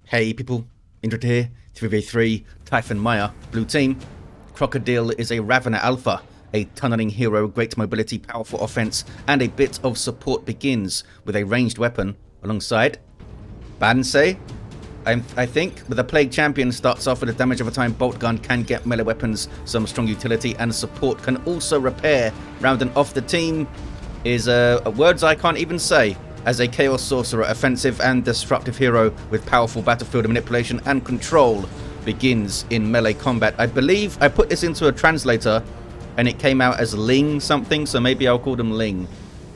Hey people, Indra here, 3v3, Typhon Maya, blue team. Crokodil is a Ravener Alpha, a tunneling hero, great mobility, powerful offense, and a bit of support begins with a ranged weapon alongside Bansse. I think with a Plague Champion starts off with a damage over time bolt gun, can get melee weapons, some strong utility, and support can also repair. Rounding off the team is words I can't even say. As a Chaos Sorcerer, offensive and disruptive hero with powerful battlefield manipulation and control, begins in melee combat. I believe I put this into a translator and it came out as Ling something, so maybe I'll call them Ling.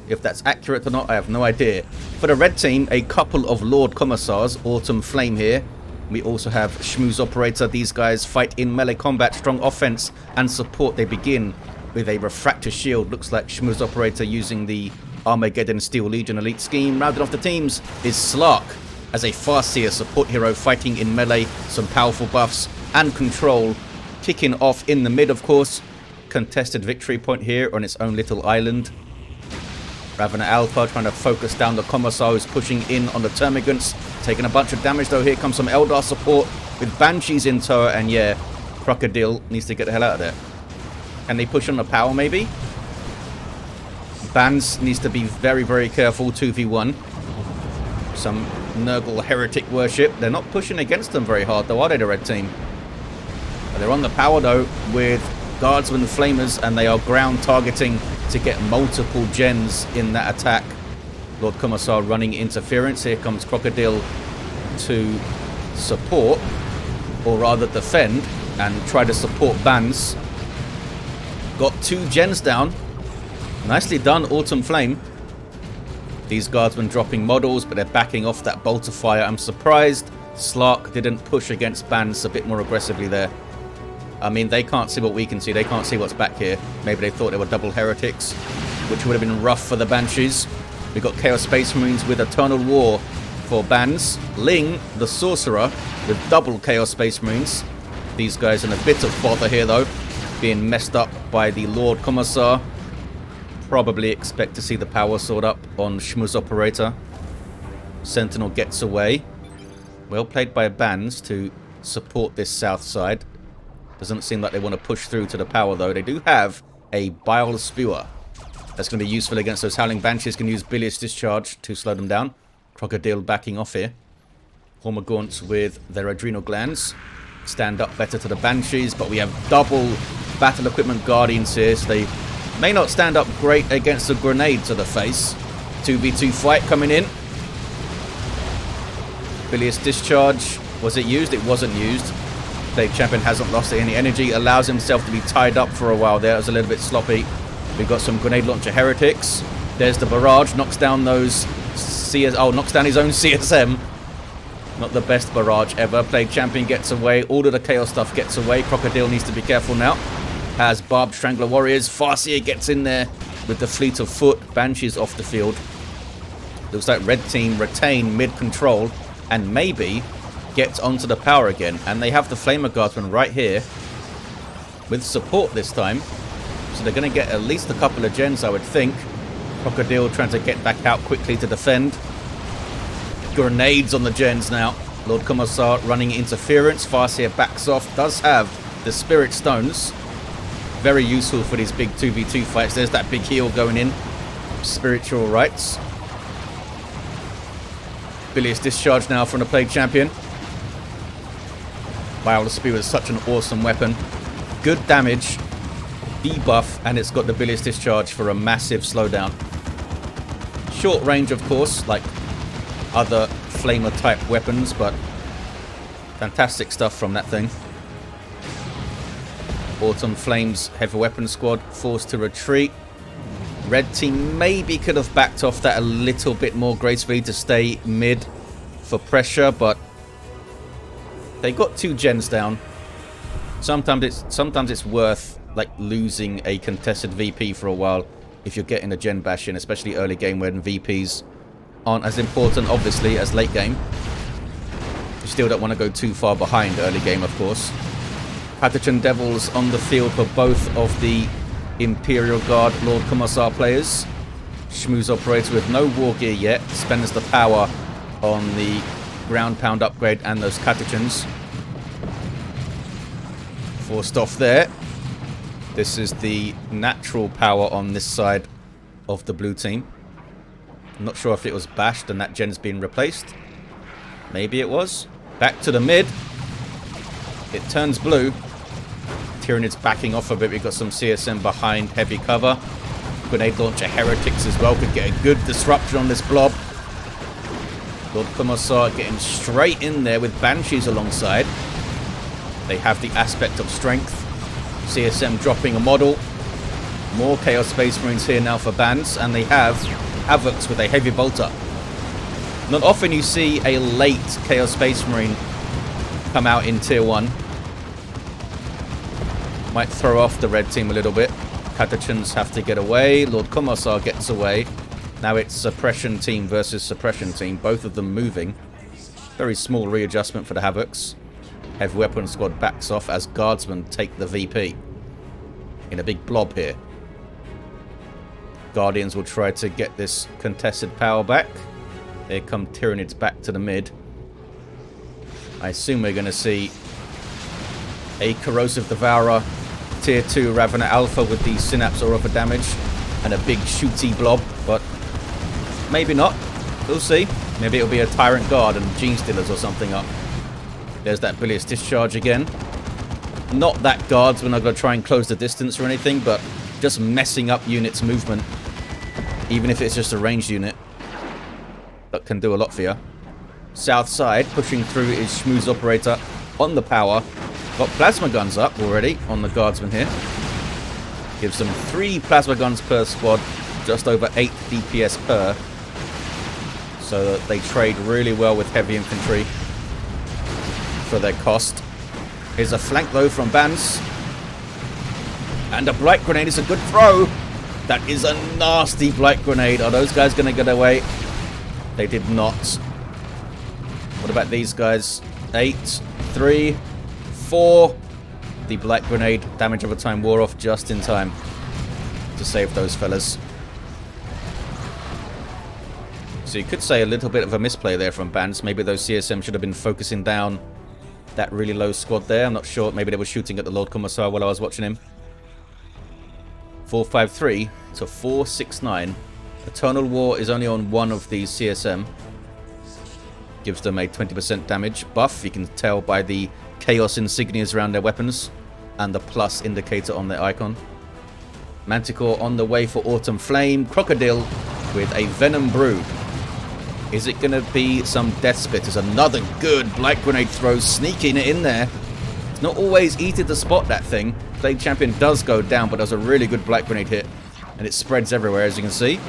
If that's accurate or not, I have no idea. For the red team, a couple of Lord Commissars, autmunflame here. We also have SchmusOperator. These guys fight in melee combat, strong offense and support. They begin with a refractor shield. Looks like SchmusOperator using the Armageddon Steel Legion elite scheme. Rounding off the teams is Slark as a Farseer support hero fighting in melee, some powerful buffs and control. Kicking off in the mid, of course. Contested victory point here on its own little island. Ravener Alpha trying to focus down the Commissar who's pushing in on the Termagants. Taking a bunch of damage though. Here comes some Eldar support with Banshees in tow, and yeah, Crokodil needs to get the hell out of there. Can they push on the power maybe? Bansse needs to be very, very careful. 2v1. Some Nurgle heretic worship. They're not pushing against them very hard though, are they, the red team? But they're on the power though with Guardsmen Flamers, and they are ground targeting to get multiple gens in that attack. Lord Commissar running interference. Here comes Crokodil to support, or rather defend, and try to support Bansse. Got 2 gens down. Nicely done, autmunflame. These guardsmen dropping models, but they're backing off that bolt of fire. I'm surprised Slark didn't push against Bansse a bit more aggressively there. I mean, they can't see what we can see. They can't see what's back here. Maybe they thought they were double heretics, which would have been rough for the Banshees. We've got Chaos Space Marines with Eternal War for Bansse. Ling, the Sorcerer, with double Chaos Space Marines. These guys in a bit of bother here, though, being messed up by the Lord Commissar. Probably expect to see the power sword up on SchmusOperator. Sentinel gets away. Well played by Bansse to support this south side. Doesn't seem like they want to push through to the power though. They do have a Bile Spewer. That's going to be useful against those Howling Banshees. Can use Bilious Discharge to slow them down. Crokodil backing off here. Hormagaunts with their adrenal glands stand up better to the Banshees, but we have double battle equipment Guardians here, so they may not stand up great against a grenade to the face. 2v2 fight coming in. Bilious Discharge. Was it used? It wasn't used. Plague Champion hasn't lost any energy. Allows himself to be tied up for a while there. It was a little bit sloppy. We've got some grenade launcher heretics. There's the barrage. Knocks down those knocks down his own CSM. Not the best barrage ever. Plague Champion gets away. All of the Chaos stuff gets away. Crokodil needs to be careful now. Has Barbed Strangler Warriors. Farseer gets in there with the Fleet of Foot. Banshees off the field. Looks like red team retain mid-control and maybe gets onto the power again. And they have the Flamer Guardsman right here with support this time. So they're going to get at least a couple of gens, I would think. Crokodil trying to get back out quickly to defend. Grenades on the gens now. Lord Commissar running interference. Farseer backs off. Does have the Spirit Stones. Very useful for these big 2v2 fights. There's that big heal going in. Spiritual rights. Bilious Discharge now from the Plague Champion. Wow, the Spear is such an awesome weapon. Good damage, debuff, and it's got the Bilious Discharge for a massive slowdown. Short range, of course, like other Flamer type weapons, but fantastic stuff from that thing. autmunflame's heavy weapon squad forced to retreat. Red team maybe could have backed off that a little bit more gracefully to stay mid for pressure, but they got 2 gens down. Sometimes it's worth like losing a contested VP for a while if you're getting a gen bash in, especially early game when VPs aren't as important obviously as late game. You still don't want to go too far behind early game, of course. Pathogen Devils on the field for both of the Imperial Guard Lord Commissar players. SchmusOperator with no war gear yet spends the power on the ground pound upgrade and those catechins. Forced off there. This is the natural power on this side of the blue team. I'm not sure if it was bashed and that gen's been replaced. Maybe it was. Back to the mid. It turns blue. Tyranids backing off a bit. We've got some CSM behind heavy cover. Grenade launcher heretics as well. Could get a good disruption on this blob. Lord Commissar getting straight in there with Banshees alongside. They have the aspect of strength. CSM dropping a model. More Chaos Space Marines here now for Bansse. And they have Havocs with a heavy bolter. Not often you see a late Chaos Space Marine come out in Tier 1. Might throw off the red team a little bit. Catechins have to get away. Lord Commissar gets away. Now it's Suppression Team versus Suppression Team. Both of them moving. Very small readjustment for the Havocs. Heavy Weapon Squad backs off as Guardsmen take the VP. In a big blob here. Guardians will try to get this contested power back. Here come Tyranids back to the mid. I assume we're going to see a Corrosive Devourer Tier 2 Ravener Alpha with the Synapse Aura for damage and a big shooty blob, but maybe not. We'll see. Maybe it'll be a Tyrant Guard and Gene Stealers or something up. There's that Bilious Discharge again. Not that Guardsmen are going to try and close the distance or anything, but just messing up units' movement. Even if it's just a ranged unit. That can do a lot for you. South side, pushing through is SchmusOperator on the power. Got plasma guns up already on the Guardsmen here. Gives them 3 plasma guns per squad, just over 8 DPS per. So that they trade really well with heavy infantry for their cost. Here's a flank though from Bansse. And a Blight Grenade is a good throw. That is a nasty Blight Grenade. Are those guys going to get away? They did not. What about these guys? 8, 3, 4. The Blight Grenade damage over time wore off just in time to save those fellas. So you could say a little bit of a misplay there from Bansse. Maybe those CSM should have been focusing down that really low squad there. I'm not sure. Maybe they were shooting at the Lord Commissar while I was watching him. 453 to 469. Eternal War is only on one of these CSM. Gives them a 20% damage buff. You can tell by the Chaos insignias around their weapons and the plus indicator on their icon. Manticore on the way for autmunflame. Crokodil with a Venom Brood. Is it going to be some Death Spitters? Another good Blight Grenade throw, sneaking it in there. It's not always easy to spot that thing. Plague Champion does go down, but does a really good Blight Grenade hit. And it spreads everywhere, as you can see.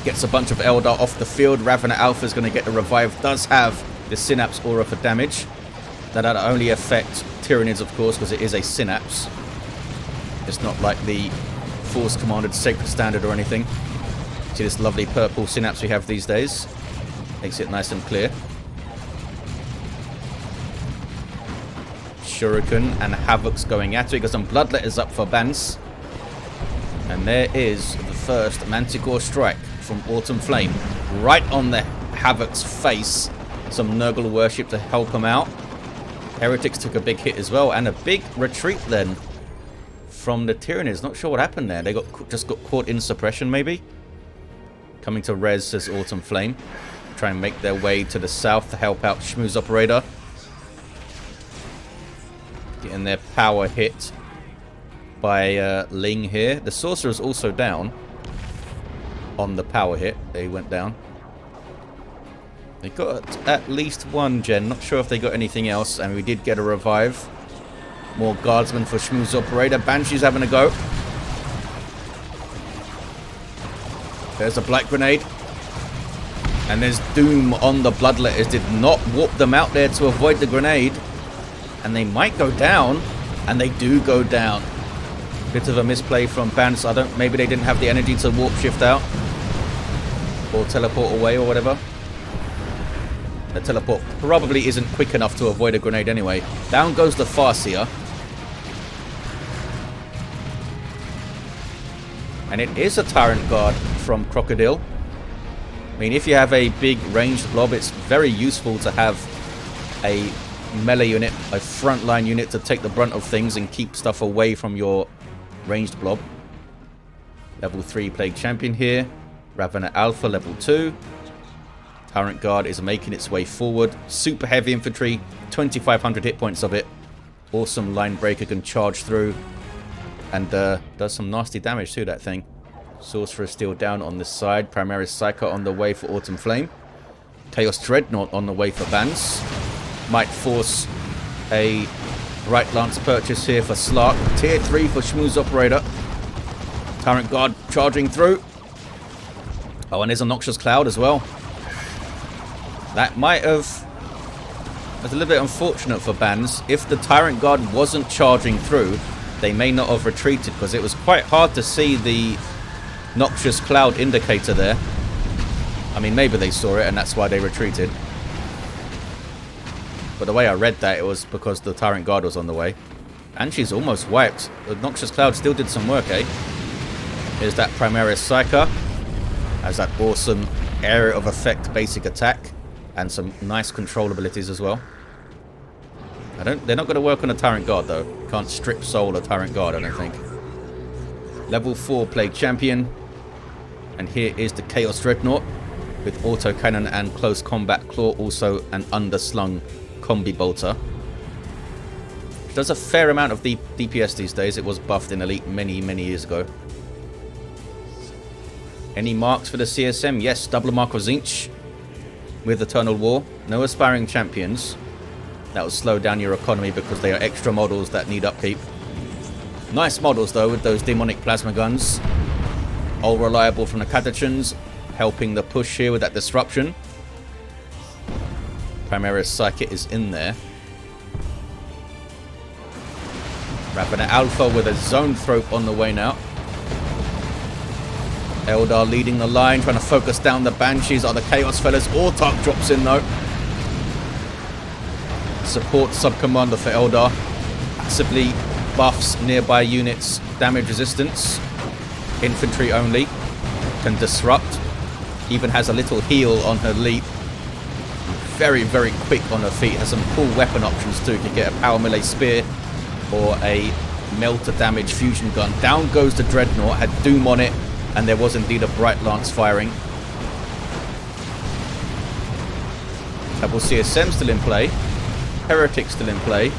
Gets a bunch of Eldar off the field. Ravener Alpha is going to get the revive. Does have the Synapse Aura for damage. That'll only affect Tyranids, of course, because it is a Synapse. It's not like the Force Commanded Sacred Standard or anything. See this lovely purple Synapse we have these days. Makes it nice and clear. Shuriken and Havocs going at it. Got some Bloodletters up for Bansse. And there is the first Manticore strike from autmunflame. Right on the Havoc's face. Some Nurgle worship to help him out. Heretics took a big hit as well. And a big retreat then from the Tyranids. Not sure what happened there. They just got caught in suppression maybe. Coming to res, says autmunflame. Try and make their way to the south to help out SchmusOperator. Getting their power hit by Ling here. The Sorcerer is also down on the power hit. They went down. They got at least one gen. Not sure if they got anything else. And we did get a revive. More Guardsmen for SchmusOperator. Banshee's having a go. There's a Blight Grenade. And there's Doom on the Bloodletters. Did not warp them out there to avoid the grenade. And they might go down. And they do go down. Bit of a misplay from Bansse. Maybe they didn't have the energy to warp shift out. Or teleport away or whatever. The teleport probably isn't quick enough to avoid a grenade anyway. Down goes the Farseer. And it is a Tyrant Guard from Crokodil. I mean, if you have a big ranged blob, it's very useful to have a melee unit, a frontline unit to take the brunt of things and keep stuff away from your ranged blob. Level 3 Plague Champion here. Ravener Alpha, level 2. Tyrant Guard is making its way forward. Super heavy infantry, 2,500 hit points of it. Awesome line breaker, can charge through and does some nasty damage to that thing. Sorcerer still down on this side. Primaris Psyker on the way for autmunflame. Chaos Dreadnought on the way for Bansse. Might force a Right Lance purchase here for Slark. Tier 3 for SchmusOperator. Tyrant Guard charging through. Oh, and there's a Noxious Cloud as well. That might have... That's a little bit unfortunate for Bansse. If the Tyrant Guard wasn't charging through, they may not have retreated, because it was quite hard to see the Noxious Cloud indicator there. I mean, maybe they saw it and that's why they retreated. But the way I read that, it was because the Tyrant Guard was on the way. And she's almost wiped. The Noxious Cloud still did some work, eh? Here's that Primaris Psyker. Has that awesome area of effect basic attack. And some nice control abilities as well. They're not going to work on a Tyrant Guard, though. Can't strip soul a Tyrant Guard, I don't think. Level 4 Plague Champion. And here is the Chaos Dreadnought. With auto cannon and close combat claw. Also an underslung combi bolter. It does a fair amount of DPS these days. It was buffed in Elite many, many years ago. Any marks for the CSM? Yes, double mark of Tzeentch with Eternal War. No aspiring champions. That will slow down your economy because they are extra models that need upkeep. Nice models though with those demonic plasma guns. All reliable from the Catachans, helping the push here with that disruption. Primaris Psychic is in there. Ravener Alpha with a Zone Thrope on the way now. Eldar leading the line, trying to focus down the Banshees. Are the Chaos fellas? Autarch drops in though. Support sub-commander for Eldar. Passively buffs nearby units' damage resistance. Infantry only. Can disrupt. Even has a little heal on her leap. Very, very quick on her feet. Has some cool weapon options too. Can get a power melee spear or a melter damage fusion gun. Down goes the Dreadnought. Had Doom on it. And there was indeed a Bright Lance firing. Double CSM still in play. Heretic still in play.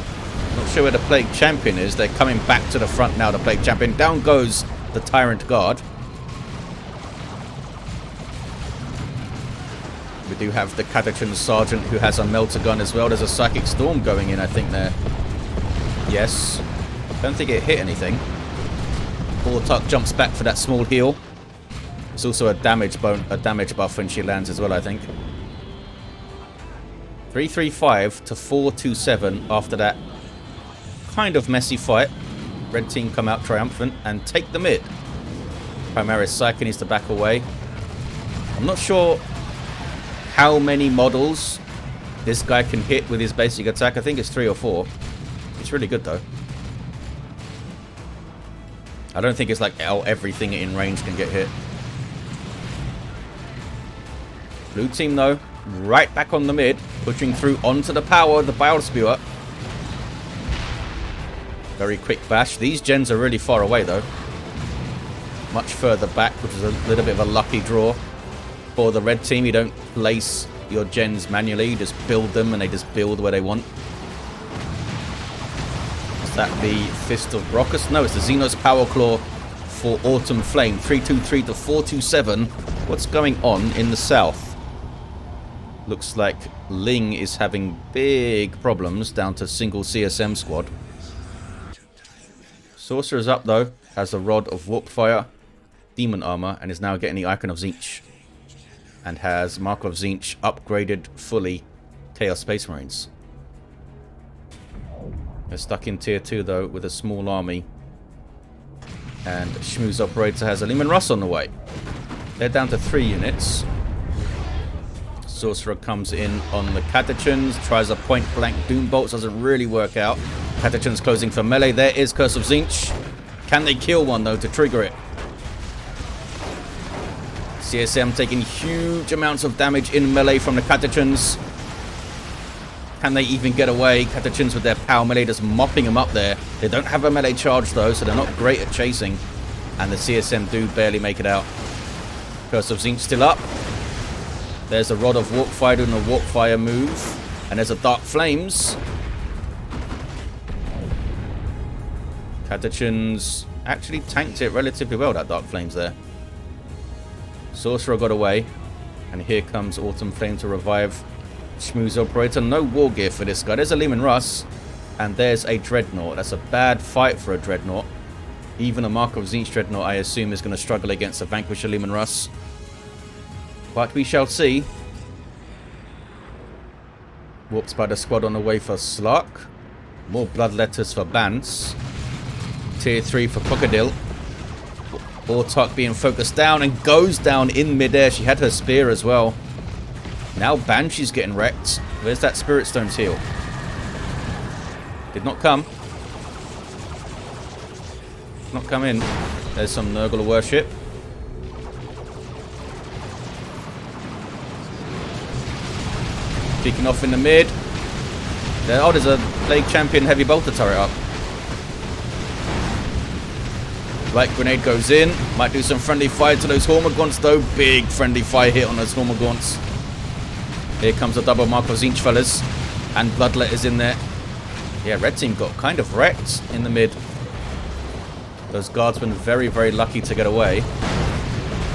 Not sure where the Plague Champion is. They're coming back to the front now, the Plague Champion. Down goes the Tyrant Guard. We do have the Catachan Sergeant who has a melter gun as well. There's a Psychic Storm going in, I think, there. Yes. Don't think it hit anything. Autarch jumps back for that small heal. There's also a damage buff when she lands as well, I think. 335 to 427 after that kind of messy fight. Red team come out triumphant and take the mid. Primaris Psyche needs to back away. I'm not sure how many models this guy can hit with his basic attack. I think it's 3 or 4. It's really good though. I don't think it's like everything in range can get hit. Blue team though, right back on the mid, pushing through onto the power of the Bile Spewer. Very quick bash. These gens are really far away though. Much further back, which is a little bit of a lucky draw. For the red team, you don't place your gens manually, you just build them and they just build where they want. Is that the Fist of Brockus? No, it's the Xenos Power Claw for autmunflame. 323 to 427. What's going on in the south? Looks like Ling is having big problems down to single CSM squad. Sorcerer's up though, has a Rod of Warp Fire, Demon Armor, and is now getting the Icon of Tzeentch. And has Mark of Tzeentch upgraded fully Chaos Space Marines. They're stuck in tier 2 though with a small army. And SchmusOperator has a Leman Russ on the way. They're down to 3 units. Sorcerer comes in on the Catachans, tries a point blank Doom Bolts, doesn't really work out. Catachans closing for melee. There is Curse of Tzeentch. Can they kill one though to trigger it? CSM taking huge amounts of damage in melee from the Catachans. Can they even get away? Catachans with their power melee just mopping them up there. They don't have a melee charge though, so they're not great at chasing. And the CSM do barely make it out. Curse of Tzeentch still up. There's a Rod of Warpfire doing a Warpfire move. And there's a Dark Flames. Catachans actually tanked it relatively well, that Dark Flames there. Sorcerer got away. And here comes autmunflame to revive SchmusOperator. No war gear for this guy. There's a Leman Russ. And there's a Dreadnought. That's a bad fight for a Dreadnought. Even a Mark of Tzeentch Dreadnought, I assume, is going to struggle against a Vanquisher Leman Russ. But we shall see. Warp Spider Squad on the way for Slark. More Bloodletters for Bansse. Tier 3 for Crokodil. Autark being focused down and goes down in midair. She had her spear as well. Now Banshee's getting wrecked. Where's that Spirit Stone's heal? Did not come. Not come in. There's some Nurgle worship. Kicking off in the mid. There, oh, there's a Plague Champion Heavy Bolter turret up. Light Grenade goes in. Might do some friendly fire to those Hormagaunts though. Big friendly fire hit on those Hormagaunts. Here comes a double Mark of Tzeentch, fellas. And Bloodletter's in there. Yeah, red team got kind of wrecked in the mid. Those guardsmen very, very lucky to get away.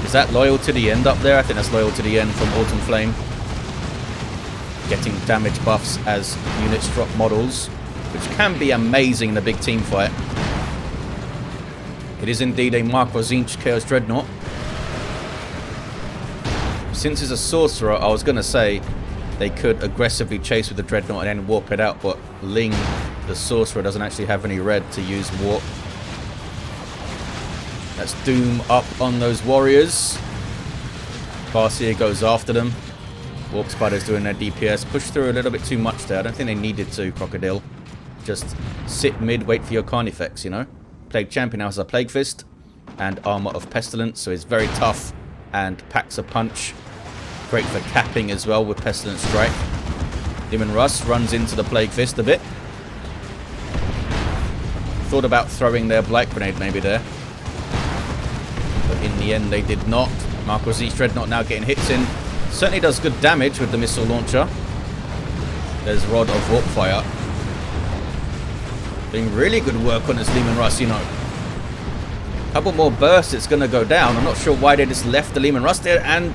Is that loyal to the end up there? I think that's loyal to the end from autmunflame. Getting damage buffs as units drop models, which can be amazing in a big team fight. It is indeed a Mark of Tzeentch Chaos Dreadnought. Since it's a Sorcerer, I was going to say they could aggressively chase with the Dreadnought and then warp it out, but Ling, the Sorcerer, doesn't actually have any red to use warp. That's Doom up on those warriors. Farseer goes after them. Warp Spider's doing their DPS. Push through a little bit too much there. I don't think they needed to, Crokodil. Just sit mid, wait for your Carnifex, you know? Plague Champion now has a Plague Fist and Armor of Pestilence, so it's very tough and packs a punch. Great for capping as well with Pestilence Strike. Leman Russ runs into the Plague Fist a bit. Thought about throwing their Blight Grenade maybe there. But in the end they did not. Mark of Tzeentch Dreadnought now getting hits in. Certainly does good damage with the missile launcher. There's Rod of Warpfire. Doing really good work on this Leman Russ, you know. Couple more bursts, it's going to go down. I'm not sure why they just left the Leman Russ there, and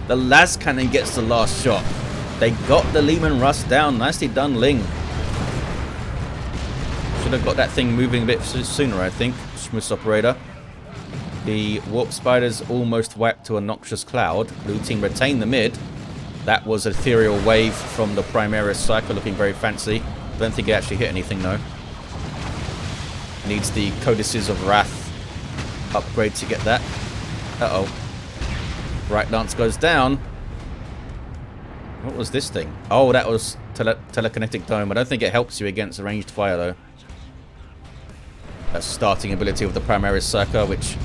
the Las Cannon gets the last shot. They got the Leman Russ down. Nicely done, Ling. Should have got that thing moving a bit sooner, I think. SchmusOperator. The Warp Spider's almost wiped to a Noxious Cloud. Blue team retain the mid. That was Ethereal Wave from the Primaris Cycle, looking very fancy. Don't think it actually hit anything though. Needs the Codices of Wrath upgrade to get that. Uh-oh. Right Lance goes down. What was this thing? Oh, that was Telekinetic Dome. I don't think it helps you against ranged fire though. That's starting ability of the Primaris Cycle, which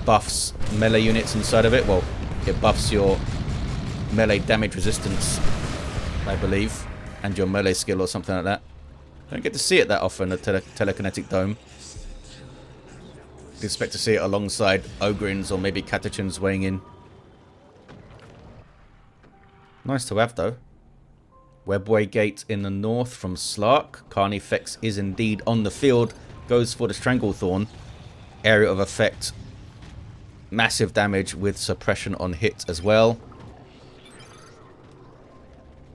buffs melee units inside of it. Well, it buffs your melee damage resistance, I believe, and your melee skill or something like that. Don't get to see it that often, the Telekinetic Dome. You'd expect to see it alongside Ogryns or maybe Catachans weighing in. Nice to have though. Webway Gate in the north from Slark. Carnifex is indeed on the field. Goes for the Stranglethorn. Area of effect. Massive damage with suppression on hit as well.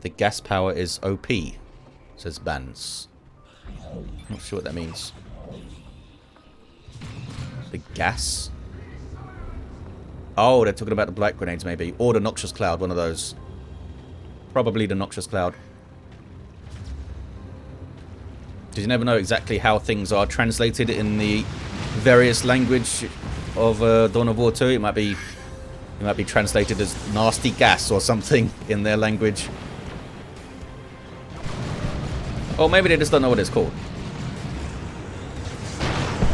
The gas power is OP, says Bansse. Not sure what that means. The gas? Oh, they're talking about the Blight Grenades maybe. Or the Noxious Cloud, one of those. Probably the Noxious Cloud. Because you never know exactly how things are translated in the various language of Dawn of War 2. It might be translated as nasty gas or something in their language. Or maybe they just don't know what it's called.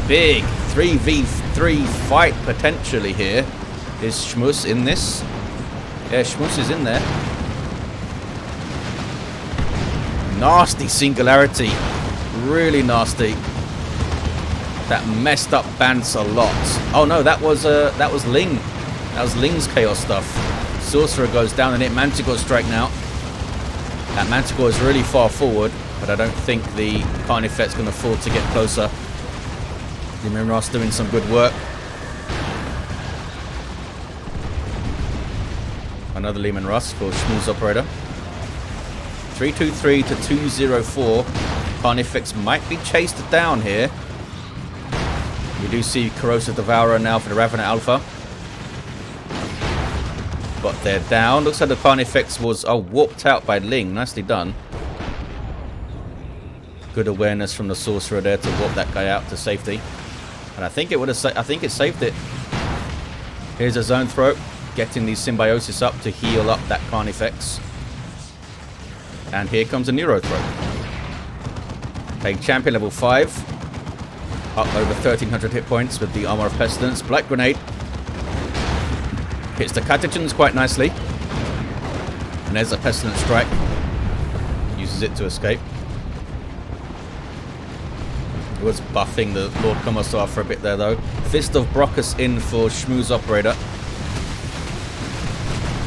Big 3v3 fight potentially here. Is Schmus in this? Yeah, Schmus is in there. Nasty singularity. Really nasty. That messed up Bansse a lot. Oh no, that was Ling. That was Ling's chaos stuff. Sorcerer goes down and hit Manticore strike now. That Manticore is really far forward, but I don't think the Carnifex can afford to get closer. Leman Russ doing some good work. Another Leman Russ for SchmusOperator. 323 to 204. Carnifex might be chased down here. We do see Corrosive Devourer now for the Ravener Alpha. But they're down. Looks like the Carnifex was warped out by Ling. Nicely done. Good awareness from the Sorcerer there to warp that guy out to safety. And I think it would have. I think it saved it. Here's a Zone Throat, getting the Symbiosis up to heal up that Carnifex. And here comes a Neuro Throat. Plague Champion level 5. Up over 1300 hit points with the Armor of Pestilence. Blight Grenade. Hits the Catechins quite nicely. And there's a Pestilence Strike. Uses it to escape. It was buffing the Lord Commissar for a bit there though. Fist of Brockus in for SchmusOperator.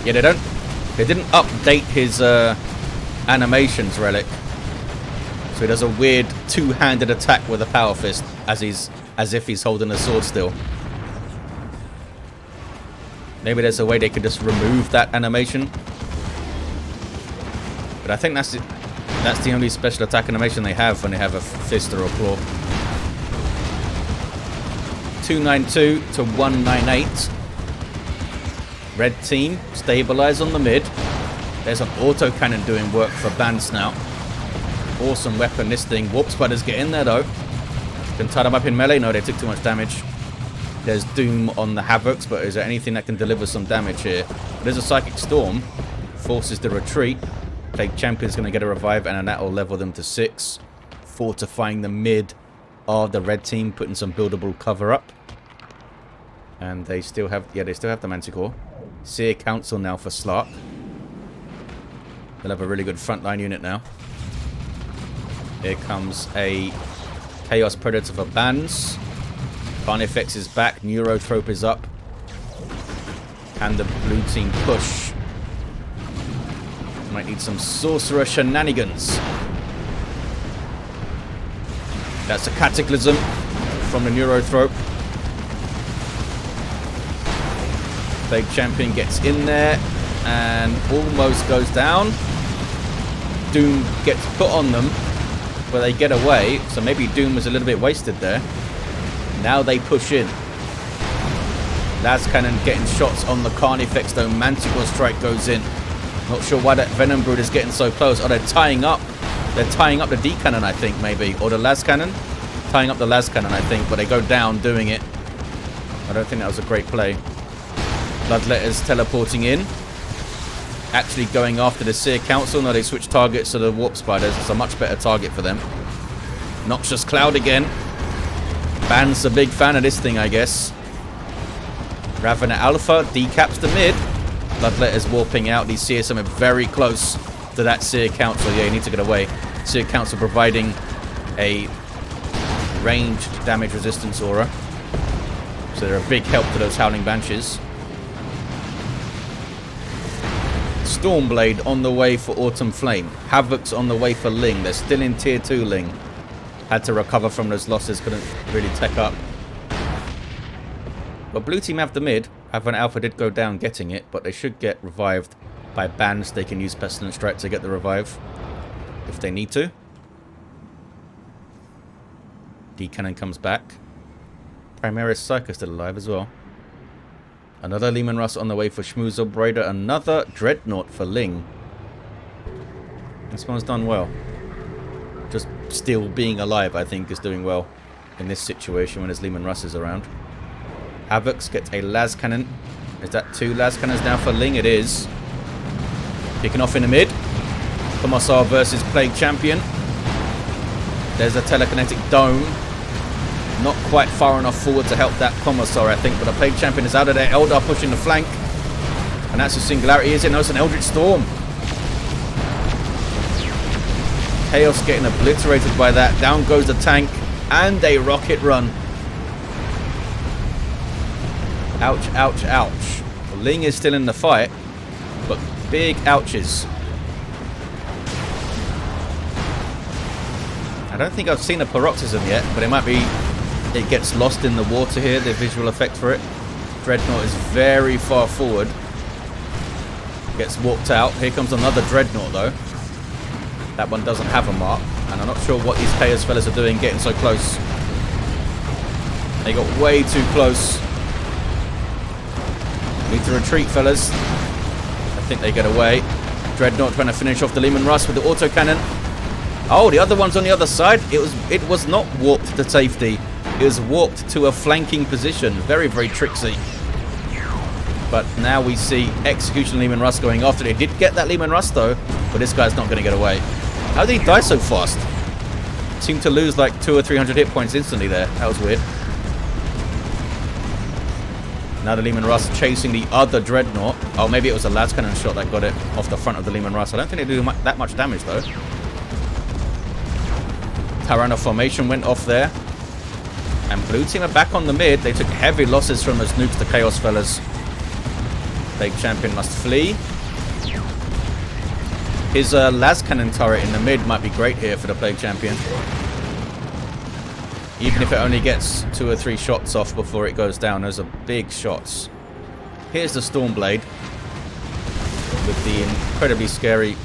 Yeah, they didn't update his animations relic. So he does a weird two-handed attack with a power fist as if he's holding a sword still. Maybe there's a way they could just remove that animation. But I think that's the only special attack animation they have when they have a fist or a claw. 292 to 198. Red team stabilize on the mid. There's an autocannon doing work for Bansse now. Awesome weapon, this thing. Warp Spiders get in there though. Can tie them up in melee. No, they took too much damage. There's Doom on the Havocs, but is there anything that can deliver some damage here? There's a Psychic Storm. Forces the retreat. Plague Champion's going to get a revive, and then that will level them to 6. Fortifying the mid of the red team, putting some buildable cover up. And they still have, yeah, they still have the Manticore. Seer Council now for Slark. They'll have a really good frontline unit now. Here comes a Chaos Predator for Bansse. Carnifex is back. Neurothrope is up. Can the blue team push? Might need some Sorcerer shenanigans. That's a Cataclysm from the Neurothrope. Plague Champion gets in there and almost goes down. Doom gets put on them, but they get away. So maybe Doom was a little bit wasted there. Now they push in. Lascannon getting shots on the Carnifex though. Manticore Strike goes in. Not sure why that Venom Brood is getting so close. Oh, they're tying up. They're tying up the D-Cannon, I think, maybe. Or the Lascannon. Tying up the Lascannon, I think. But they go down doing it. I don't think that was a great play. Bloodletter's teleporting in. Actually going after the Seer Council. No, they switch targets to the Warp Spiders. It's a much better target for them. Noxious Cloud again. Bansse a big fan of this thing, I guess. Ravener Alpha decaps the mid. Bloodletter's warping out. These CSM are very close to that Seer Council. Yeah, you need to get away. Seer Council providing a ranged damage resistance aura. So they're a big help to those Howling Banshees. Stormblade on the way for autmunflame. Havoc's on the way for Ling. They're still in tier 2 Ling. Had to recover from those losses. Couldn't really tech up. But blue team have the mid. Ravener Alpha did go down getting it, but they should get revived by Bansse. They can use Pestilence Strike to get the revive if they need to. D-Cannon comes back. Primaris Psycho still alive as well. Another Leman Russ on the way for SchmusOperator. Another Dreadnought for Ling. This one's done well. Just still being alive, I think, is doing well in this situation when there's Leman Russes around. Havocs gets a Lascannon. Is that 2 Lascannons now for Ling? It is. Kicking off in the mid. Commissar versus Plague Champion. There's a Telekinetic Dome. Not quite far enough forward to help that Commissar, I think, but the Plague Champion is out of there. Eldar pushing the flank. And that's a singularity, is it? No, it's an Eldritch Storm. Chaos getting obliterated by that. Down goes the tank. And a rocket run. Ouch, ouch, ouch. Ling is still in the fight, but big ouches. I don't think I've seen a paroxysm yet, but it might be it gets lost in the water here, the visual effect for it. Dreadnought is very far forward. Gets walked out. Here comes another Dreadnought though. That one doesn't have a mark, and I'm not sure what these Chaos fellas are doing getting so close. They got way too close. Need to retreat, fellas. I think they get away. Dreadnought trying to finish off the Lehman Russ with the autocannon. Oh, the other one's on the other side. It was not warped to safety. It was warped to a flanking position. Very, very tricksy. But now we see Execution Lehman Russ going after it. He did get that Lehman Russ though, but this guy's not going to get away. How did he die so fast? Seemed to lose like 200 or 300 hit points instantly there. That was weird. Now the Lehman Russ chasing the other Dreadnought. Oh, maybe it was a las cannon shot that got it off the front of the Lehman Russ. I don't think they do that much damage though. Tyranids formation went off there. And blue team are back on the mid. They took heavy losses from those nukes, the Chaos fellas. Plague Champion must flee. His las cannon turret in the mid might be great here for the Plague Champion. Even if it only gets 2 or 3 shots off before it goes down. Those are big shots. Here's the Stormblade with the incredibly scary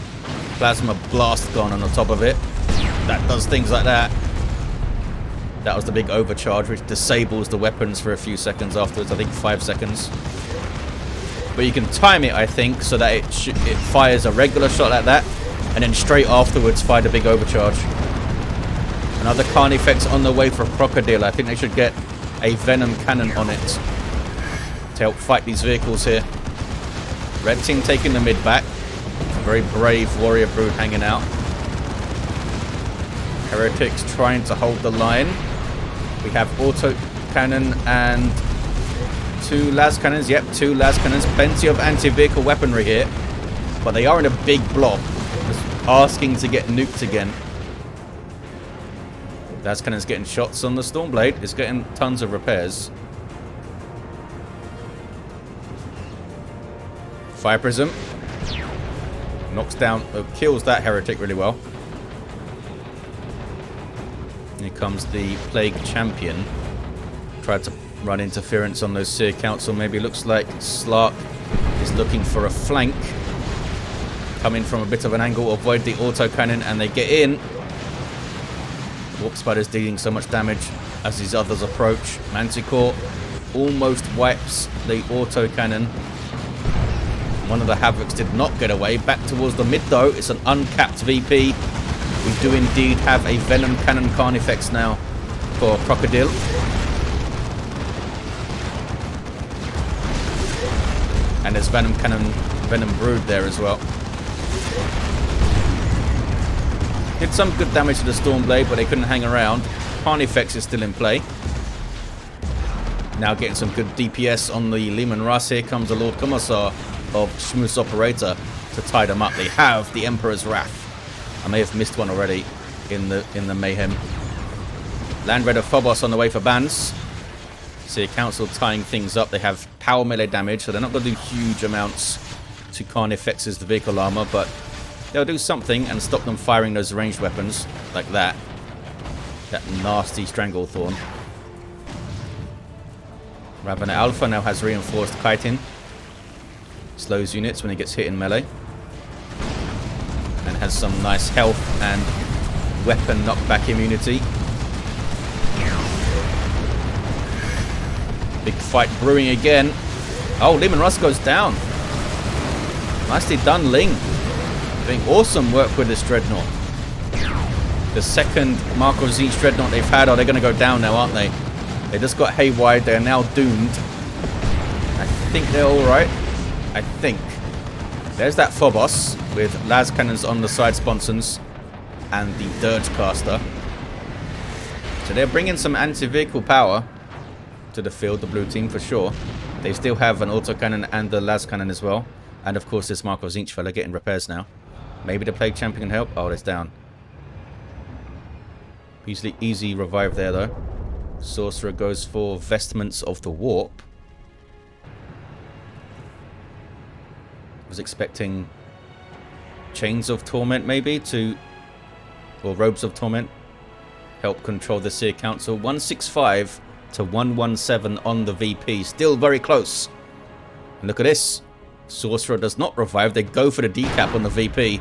plasma blast gun on the top of it. That does things like that. That was the big overcharge, which disables the weapons for a few seconds afterwards. I think 5 seconds. But you can time it, I think, so that it fires a regular shot like that, and then straight afterwards fire the big overcharge. Another Carnifex on the way for Crokodil. I think they should get a Venom cannon on it to help fight these vehicles here. Red team taking the mid back. Very brave Warrior Brood hanging out. Heretics trying to hold the line. We have auto cannon and 2 las cannons. Yep, 2 las cannons. Plenty of anti-vehicle weaponry here. But they are in a big blob. Just asking to get nuked again. Las cannon's getting shots on the Stormblade. It's getting tons of repairs. Fire Prism. Knocks down, kills that Heretic really well. Here comes the Plague Champion. Tried to run interference on those Seer Council. Maybe looks like Slark is looking for a flank. Coming from a bit of an angle, avoid the autocannon, and they get in. Warp Spider's dealing so much damage as these others approach. Manticore almost wipes the autocannon. One of the Havocs did not get away. Back towards the mid though. It's an uncapped VP. We do indeed have a Venom Cannon Carnifex now for Crokodil. And there's Venom Cannon, Venom Brood there as well. Did some good damage to the Stormblade, but they couldn't hang around. Carnifex is still in play. Now getting some good DPS on the Lehman Russ. Here comes the Lord Commissar of SchmusOperator to tie them up. They have the Emperor's Wrath. I may have missed one already in the mayhem. Land Raider Phobos on the way for Bansse. See a council tying things up. They have power melee damage, so they're not going to do huge amounts to Carnifex's the vehicle armor, but they'll do something and stop them firing those ranged weapons like that. That nasty Stranglethorn. Ravener Alpha now has reinforced kiting. Slows units when he gets hit in melee. And has some nice health and weapon knockback immunity. Big fight brewing again. Oh, Lehman Russ goes down. Nicely done, Ling. Doing awesome work with this Dreadnought. The second Marco Zinch Dreadnought they've had. Oh, they're going to go down now, aren't they? They just got haywired. They're now doomed. I think they're alright. I think. There's that Phobos with las cannons on the side sponsons and the Dirge Caster. So they're bringing some anti-vehicle power to the field, the blue team for sure. They still have an autocannon and the las cannon as well. And of course this Marco Zinch fella getting repairs now. Maybe the Plague Champion can help. Oh, it's down. Easy revive there though. Sorcerer goes for Vestments of the Warp. Was expecting Chains of Torment maybe to, or Robes of Torment, help control the Seer Council. 165 to 117 on the VP, still very close. And look at this, Sorcerer does not revive, they go for the decap on the VP.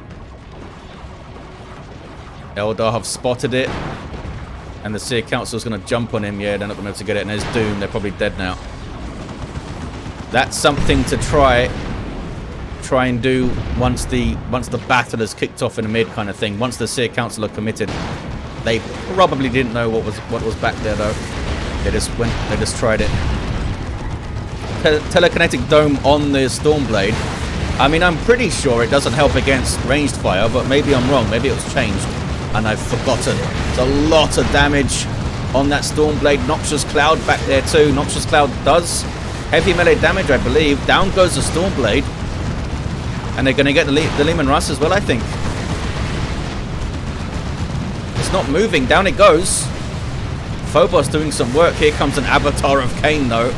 Eldar have spotted it, and the Seer Council is going to jump on him. Yeah, they're not going to be able to get it, and there's Doom, they're probably dead now. That's something to try and do once the battle has kicked off in the mid kind of thing. Once the Seer Council are committed. They probably didn't know what was back there though. They just tried it. Telekinetic dome on the Stormblade. I mean, I'm pretty sure it doesn't help against ranged fire, but maybe I'm wrong. Maybe it was changed and I've forgotten. It's a lot of damage on that Stormblade. Noxious Cloud back there too. Noxious Cloud does heavy melee damage, I believe. Down goes the Stormblade. And they're going to get the Leman Russ as well, I think. It's not moving. Down it goes. Phobos doing some work. Here comes an Avatar of Cain, though.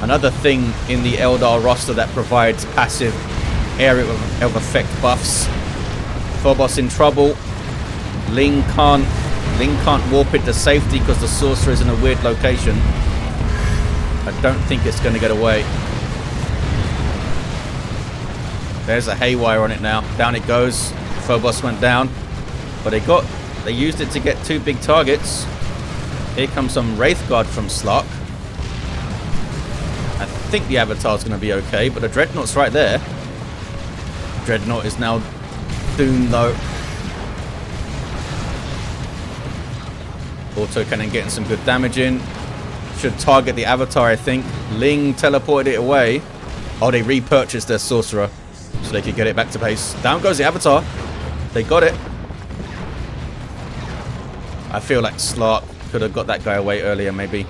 Another thing in the Eldar roster that provides passive area of effect buffs. Phobos in trouble. Ling can't warp it to safety because the Sorcerer is in a weird location. I don't think it's going to get away. There's a haywire on it now. Down it goes. Phobos went down. But they used it to get two big targets. Here comes some Wraithguard from Slark. I think the Avatar's going to be okay, but the Dreadnought's right there. Dreadnought is now doomed though. Autocannon getting some good damage in. Should target the Avatar, I think. Ling teleported it away. Oh, they repurchased their Sorcerer so they could get it back to base. Down goes the Avatar. They got it. I feel like Slark could have got that guy away earlier, maybe.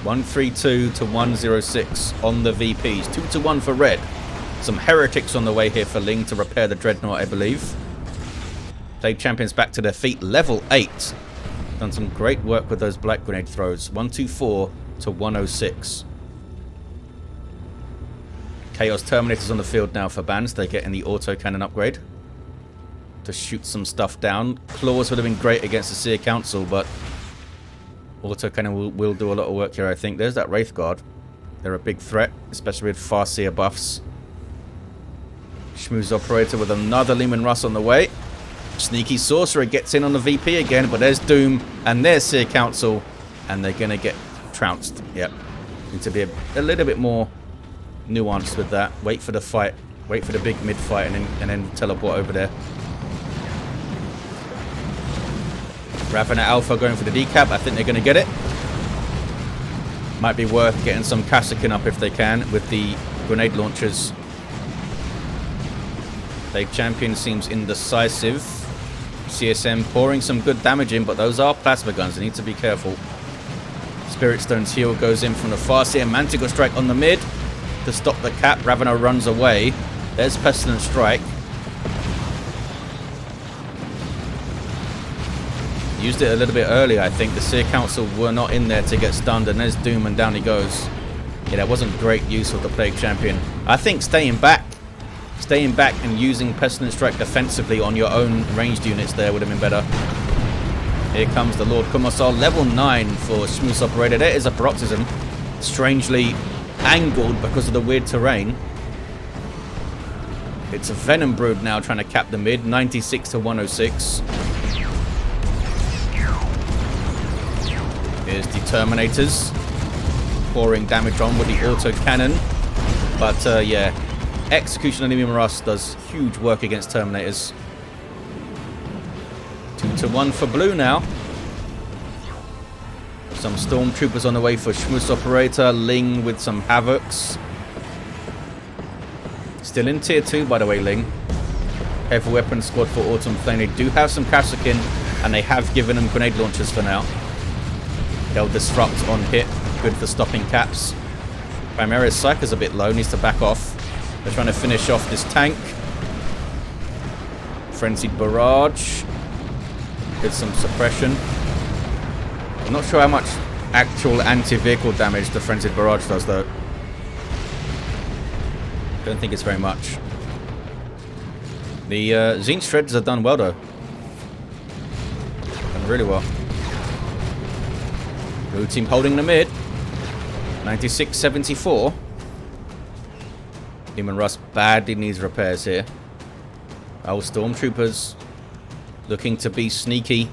132 to 106 on the VPs. 2-1 for red. Some heretics on the way here for Ling to repair the Dreadnought, I believe. Plague Champions back to their feet. Level 8. Done some great work with those black grenade throws. 124 to 106. Chaos Terminators on the field now for Bansse. They're getting the autocannon upgrade to shoot some stuff down. Claws would have been great against the Seer Council, but autocannon will do a lot of work here, I think. There's that Wraithguard. They're a big threat, especially with Farseer buffs. SchmusOperator with another Leman Russ on the way. Sneaky Sorcerer gets in on the VP again, but there's Doom and there's Seer Council, and they're going to get trounced. Yep. Need to be a little bit more nuanced with that. Wait for the fight. Wait for the big mid fight and then teleport over there. Ravana Alpha going for the decap. I think they're going to get it. Might be worth getting some Kassakin up if they can with the grenade launchers. Plague Champion seems indecisive. CSM pouring some good damage in, but those are plasma guns. They need to be careful. Spirit Stone's heal goes in from the Farseer. Manticore Strike on the mid to stop the cap. Ravana runs away. There's Pestilent Strike. Used it a little bit earlier, I think. The Seer Council were not in there to get stunned, and there's Doom, and down he goes. Yeah, that wasn't great use of the Plague Champion. I think staying back and using Pestilent Strike defensively on your own ranged units there would have been better. Here comes the Lord Commissar, level 9 for SchmusOperator. There is a Paroxysm, strangely angled because of the weird terrain. It's a Venom Brood now trying to cap the mid, 96 to 106. Here's the Terminators pouring damage on with the autocannon. But yeah, Execution on Leman Russ does huge work against Terminators. 2-1 for blue now. Some Stormtroopers on the way for SchmusOperator. Ling with some Havocs. Still in tier 2, by the way, Ling. Heavy Weapon Squad for autmunflame. They do have some Kassakin And they have given them grenade launchers for now. They'll disrupt on hit. Good for stopping caps. Chimera's Psych is a bit low. Needs to back off. They're trying to finish off this tank. Frenzied Barrage. Did some suppression. I'm not sure how much actual anti-vehicle damage the Frenzied Barrage does, though. Don't think it's very much. The Zine Shredders have done well, though. Done really well. Blue team holding the mid. 96-74. Demon Rust badly needs repairs here. Our Stormtroopers looking to be sneaky.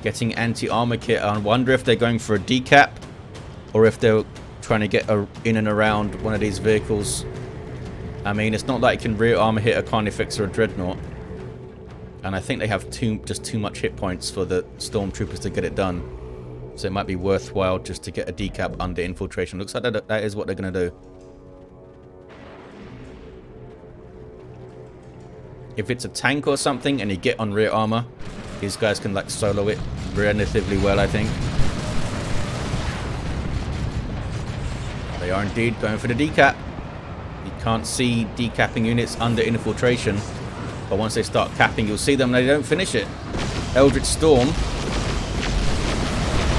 Getting anti-armor kit. I wonder if they're going for a decap. Or if they're trying to get in and around one of these vehicles. I mean, it's not like it can rear armor hit a Carnifex or a Dreadnought. And I think they have just too much hit points for the Stormtroopers to get it done. So it might be worthwhile just to get a decap under infiltration. Looks like that is what they're going to do. If it's a tank or something and you get on rear armor, these guys can like solo it relatively well, I think. They are indeed going for the decap. You can't see decapping units under infiltration. But once they start capping, you'll see them and they don't finish it. Eldritch Storm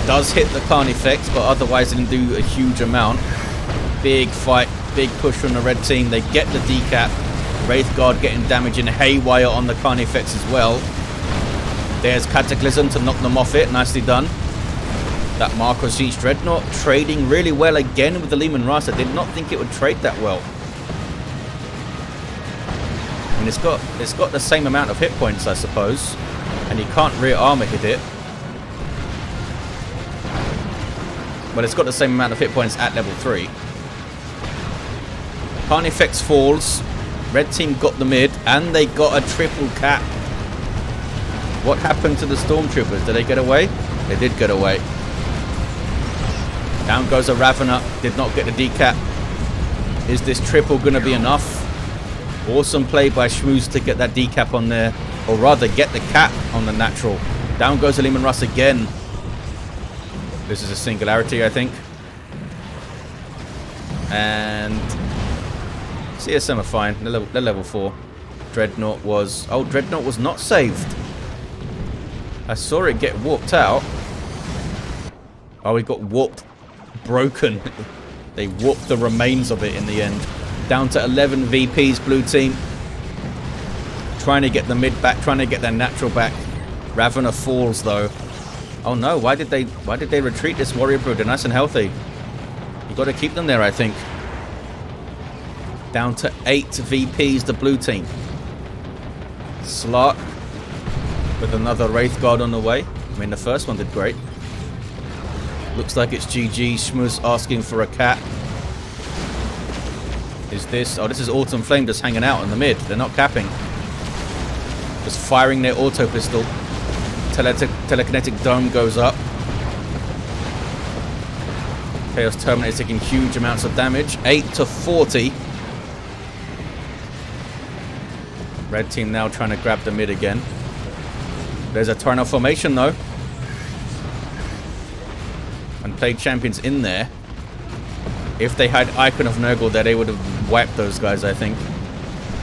does hit the Carnifex, but otherwise didn't do a huge amount. Big fight, big push from the red team. They get the decap. Wraith Guard getting damage in haywire on the Carnifex as well. There's Cataclysm to knock them off it. Nicely done. That Marco Siege Dreadnought trading really well again with the Leman Russ. I did not think it would trade that well. I mean, it's got the same amount of hit points, I suppose. And you can't rear armor hit it. But it's got the same amount of hit points at level 3. Carnifex falls. Red team got the mid. And they got a triple cap. What happened to the Stormtroopers? Did they get away? They did get away. Down goes a Ravener. Did not get the decap. Is this triple going to be enough? Awesome play by Schmooz to get that decap on there. Or rather, get the cap on the natural. Down goes a Leman Russ again. This is a singularity, I think. And CSM are fine. They're level 4. Dreadnought was... Oh, Dreadnought was not saved. I saw it get warped out. Oh, it got warped. Broken. They warped the remains of it in the end. Down to 11 VPs, blue team. Trying to get the mid back. Trying to get their natural back. Ravener falls, though. Oh no, why did they retreat this warrior brood? They're nice and healthy. You got to keep them there, I think. Down to 8 VPs, the blue team. Slark with another Wraith Guard on the way. I mean, the first one did great. Looks like it's GG. Schmuz asking for a cap. Is this... Oh, this is autmunflame just hanging out in the mid. They're not capping. Just firing their auto pistol. Telekinetic dome goes up. Chaos Terminator taking huge amounts of damage. 8-40. Red team now trying to grab the mid again. There's a Tyranno formation though. And Plague Champions in there. If they had Icon of Nurgle there, they would have wiped those guys, I think.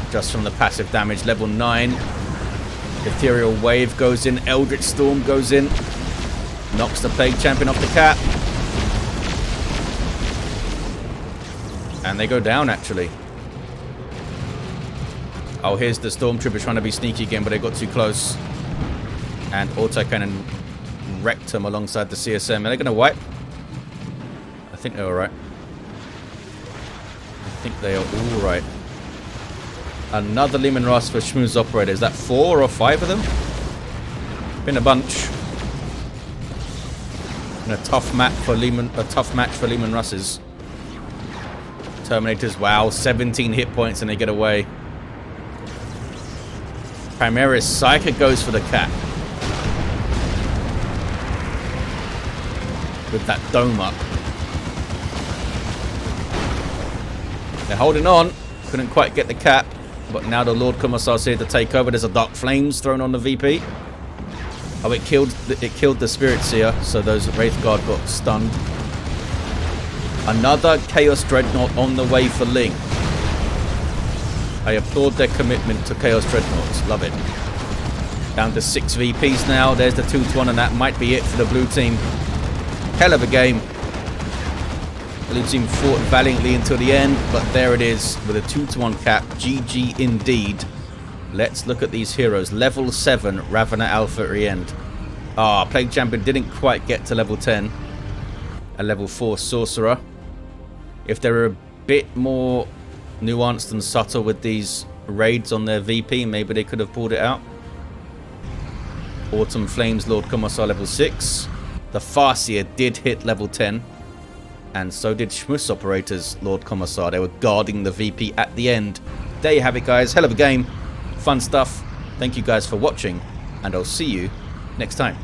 Just from the passive damage. Level 9. Ethereal Wave goes in. Eldritch Storm goes in. Knocks the Plague Champion off the cap. And they go down, actually. Oh, here's the Stormtrooper trying to be sneaky again, but they got too close. And Autocannon wrecked him alongside the CSM. Are they going to wipe? I think they're alright. I think they are alright. Another Leman Russ for SchmusOperator. Is that 4 or 5 of them? Been a bunch. And a tough match for Leman Russes. Terminators, wow, 17 hit points and they get away. Primaris Psyker goes for the cap. With that dome up. They're holding on. Couldn't quite get the cap. But now the Lord Commissar's here to take over. There's a Dark Flames thrown on the VP. Oh, it killed the Spirit Seer, so those Wraith Guard got stunned. Another Chaos Dreadnought on the way for Ling. I applaud their commitment to Chaos Dreadnoughts. Love it. Down to 6 VPs now. There's the 2-1, and that might be it for the blue team. Hell of a game. The blue team fought valiantly until the end, but there it is with a 2-1 cap. GG indeed. Let's look at these heroes. Level 7 Ravener Alpha at the end. Plague Champion didn't quite get to level 10. A level 4 Sorcerer. If they were a bit more nuanced and subtle with these raids on their VP, maybe they could have pulled it out. autmunflame's Lord Commissar level 6. The Farseer did hit level 10. And so did SchmusOperator's Lord Commissar. They were guarding the VP at the end. There you have it, guys. Hell of a game. Fun stuff. Thank you guys for watching. And I'll see you next time.